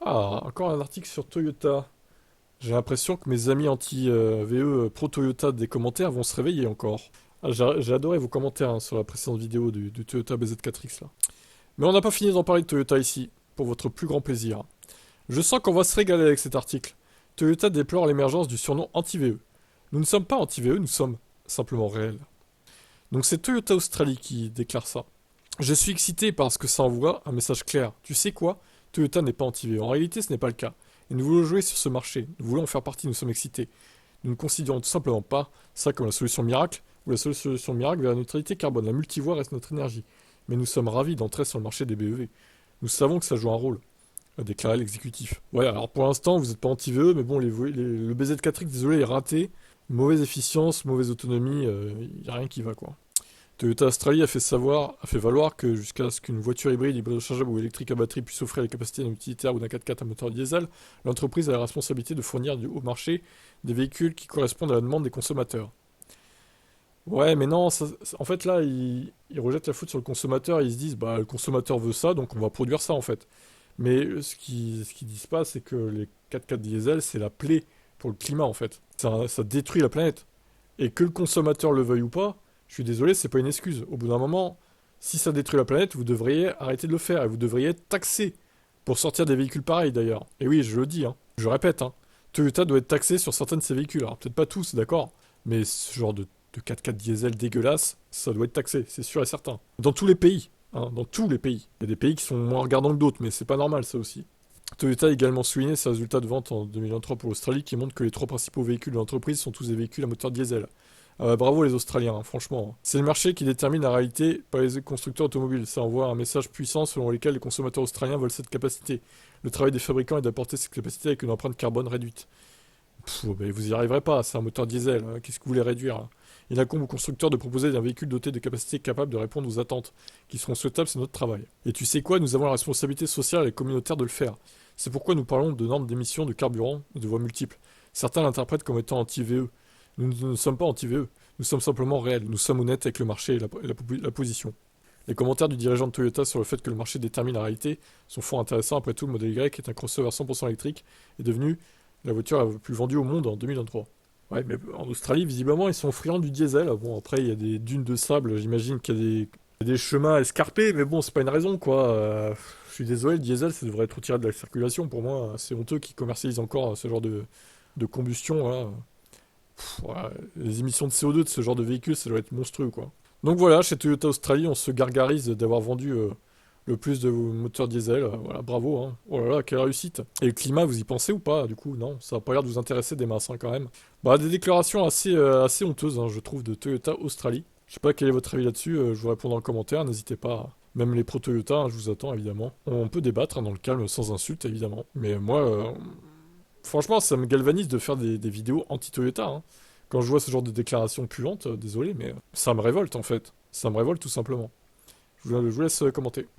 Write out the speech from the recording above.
Ah, encore un article sur Toyota. J'ai l'impression que mes amis anti-VE pro-Toyota des commentaires vont se réveiller encore. Ah, j'ai adoré vos commentaires hein, sur la précédente vidéo du Toyota BZ4X là. Mais on n'a pas fini d'en parler de Toyota ici, pour votre plus grand plaisir. Je sens qu'on va se régaler avec cet article. Toyota déplore l'émergence du surnom anti-VE. Nous ne sommes pas anti-VE, nous sommes simplement réels. Donc c'est Toyota Australie qui déclare ça. Je suis excité parce que ça envoie un message clair. Tu sais quoi? Toyota n'est pas anti-VE. En réalité, ce n'est pas le cas. Et nous voulons jouer sur ce marché. Nous voulons en faire partie, nous sommes excités. Nous ne considérons tout simplement pas ça comme la solution miracle ou la seule solution miracle vers la neutralité carbone. La multivoie reste notre énergie. Mais nous sommes ravis d'entrer sur le marché des BEV. Nous savons que ça joue un rôle, a déclaré l'exécutif. Ouais, alors pour l'instant, vous n'êtes pas anti-VE, mais bon, le BZ4X, désolé, est raté. Mauvaise efficience, mauvaise autonomie, il n'y a rien qui va quoi. Toyota Australie a fait valoir que jusqu'à ce qu'une voiture hybride, hybride rechargeable ou électrique à batterie puisse offrir les capacités d'un utilitaire ou d'un 4x4 à moteur diesel, l'entreprise a la responsabilité de fournir au marché des véhicules qui correspondent à la demande des consommateurs. Ouais, mais non, en fait là, ils rejettent la faute sur le consommateur, ils se disent, bah le consommateur veut ça, donc on va produire ça en fait. Mais ce qu'ils disent pas, c'est que les 4x4 diesel, c'est la plaie pour le climat en fait. Ça détruit la planète. Et que le consommateur le veuille ou pas, je suis désolé, c'est pas une excuse. Au bout d'un moment, si ça détruit la planète, vous devriez arrêter de le faire et vous devriez être taxé pour sortir des véhicules pareils d'ailleurs. Et oui, je le dis, hein, je répète, hein, Toyota doit être taxé sur certains de ses véhicules. Alors peut-être pas tous, d'accord, mais ce genre de 4x4 diesel dégueulasse, ça doit être taxé, c'est sûr et certain. Dans tous les pays, hein, dans tous les pays. Il y a des pays qui sont moins regardants que d'autres, mais c'est pas normal ça aussi. Toyota a également souligné ses résultats de vente en 2023 pour l'Australie qui montrent que les trois principaux véhicules de l'entreprise sont tous des véhicules à moteur diesel. Bravo les Australiens, hein, franchement. C'est le marché qui détermine la réalité, pas les constructeurs automobiles. Ça envoie un message puissant selon lequel les consommateurs australiens veulent cette capacité. Le travail des fabricants est d'apporter cette capacité avec une empreinte carbone réduite. Ben, vous y arriverez pas, c'est un moteur diesel. Hein. Qu'est-ce que vous voulez réduire hein? Il incombe aux constructeurs de proposer un véhicule doté de capacités capables de répondre aux attentes qui seront souhaitables, c'est notre travail. Et tu sais quoi, nous avons la responsabilité sociale et communautaire de le faire. C'est pourquoi nous parlons de normes d'émissions de carburant et de voies multiples. Certains l'interprètent comme étant anti-VE. Nous ne sommes pas anti-VE, nous sommes simplement réels, nous sommes honnêtes avec le marché et la position. Les commentaires du dirigeant de Toyota sur le fait que le marché détermine la réalité sont fort intéressants. Après tout, le modèle Y est un crossover 100% électrique et est devenu la voiture la plus vendue au monde en 2023. Ouais, mais en Australie, visiblement, ils sont friands du diesel. Bon, après, il y a des dunes de sable, j'imagine qu'il y a des chemins escarpés, mais bon, c'est pas une raison, quoi. Je suis désolé, le diesel, ça devrait être retiré de la circulation. Pour moi, c'est honteux qu'ils commercialisent encore ce genre de combustion, là. Ouais, les émissions de CO2 de ce genre de véhicule, ça doit être monstrueux, quoi. Donc voilà, chez Toyota Australie, on se gargarise d'avoir vendu le plus de moteurs diesel. Voilà, bravo, hein. Oh là là, quelle réussite. Et le climat, vous y pensez ou pas, du coup? Non, ça n'a pas l'air de vous intéresser des masses, hein, quand même. Bah, des déclarations assez honteuses, hein, je trouve, de Toyota Australie. Je sais pas quel est votre avis là-dessus, je vous réponds dans le commentaire, n'hésitez pas. Même les pro-Toyota, hein, je vous attends, évidemment. On peut débattre hein, dans le calme, sans insulte, évidemment. Mais moi, franchement, ça me galvanise de faire des vidéos anti-Toyota, hein. Quand je vois ce genre de déclarations puantes, désolé, mais ça me révolte en fait. Ça me révolte tout simplement. Je vous laisse commenter.